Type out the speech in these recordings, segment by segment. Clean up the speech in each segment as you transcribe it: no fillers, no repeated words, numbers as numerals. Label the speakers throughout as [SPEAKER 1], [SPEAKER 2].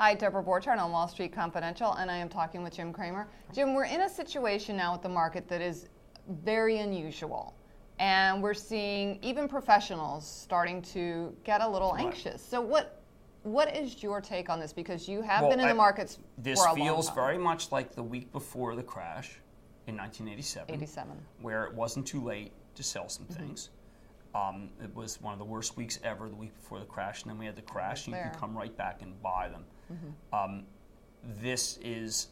[SPEAKER 1] Hi, Deborah Borchardt on Wall Street Confidential, and I am talking with Jim Cramer. Jim, we're in a situation now with the market that is very unusual, and we're seeing even professionals starting to get a little anxious. So what is your take on this? Because you have been in the markets for a long time.
[SPEAKER 2] This feels very much like the week before the crash in 1987, where it wasn't too late to sell some things. It was one of the worst weeks ever, the week before the crash, and then we had the crash, and you can come right back and buy them. This is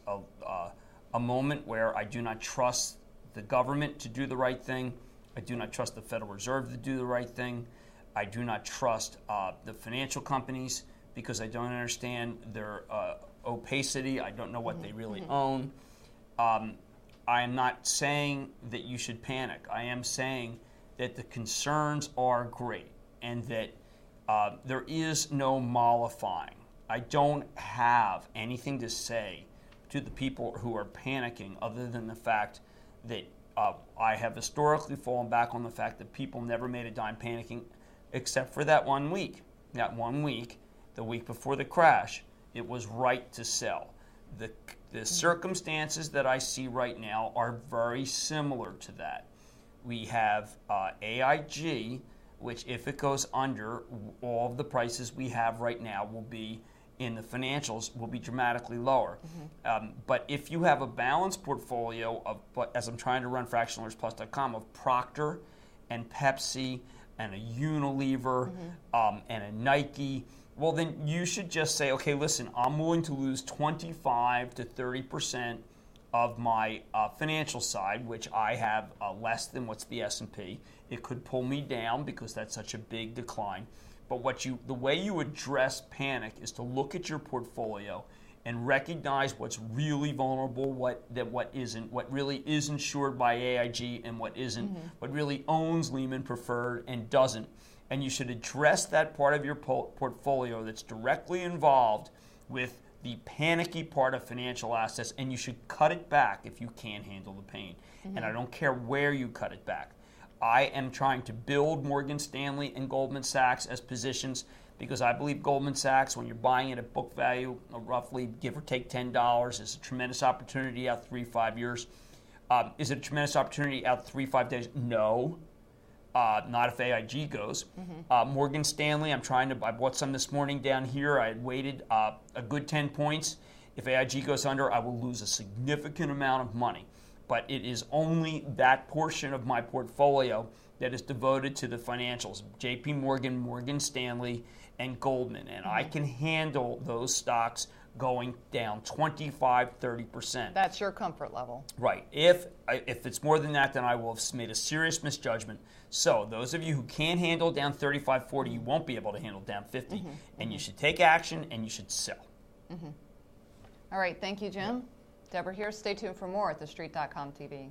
[SPEAKER 2] a moment where I do not trust the government to do the right thing. I do not trust the Federal Reserve to do the right thing. I do not trust the financial companies because I don't understand their opacity. I don't know what they really own. I am not saying that you should panic. I am saying that the concerns are great and that there is no mollifying. I don't have anything to say to the people who are panicking other than the fact that I have historically fallen back on the fact that people never made a dime panicking except for that 1 week. That 1 week, the week before the crash, it was right to sell. The circumstances that I see right now are very similar to that. We have AIG, which if it goes under, all of the prices we have right now will be in the financials will be dramatically lower. But if you have a balanced portfolio of, as I'm trying to run fractionalersplus.com, of Procter and Pepsi and a Unilever and a Nike, well then you should just say, okay, listen, I'm willing to lose 25 to 30% of my financial side, which I have less than what's the S&P. It could pull me down because that's such a big decline. But the way you address panic is to look at your portfolio and recognize what's really vulnerable, what isn't, what really is insured by AIG and what isn't, what really owns Lehman Preferred and doesn't. And you should address that part of your portfolio that's directly involved with the panicky part of financial assets, and you should cut it back if you can't handle the pain. And I don't care where you cut it back. I am trying to build Morgan Stanley and Goldman Sachs as positions because I believe Goldman Sachs, when you're buying it at book value, roughly give or take $10, is a tremendous opportunity out 3-5 years. Is it a tremendous opportunity out 3-5 days? No. Not if AIG goes. Morgan Stanley, I bought some this morning down here. I had waited a good 10 points. If AIG goes under, I will lose a significant amount of money. But it is only that portion of my portfolio that is devoted to the financials, JP Morgan, Morgan Stanley, and Goldman. And I can handle those stocks going down 25, 30%.
[SPEAKER 1] That's your comfort level.
[SPEAKER 2] Right. If it's more than that, then I will have made a serious misjudgment. So those of you who can't handle down 35, 40, you won't be able to handle down 50. And you should take action and you should sell.
[SPEAKER 1] All right. Thank you, Jim. Deborah here. Stay tuned for more at TheStreet.com TV.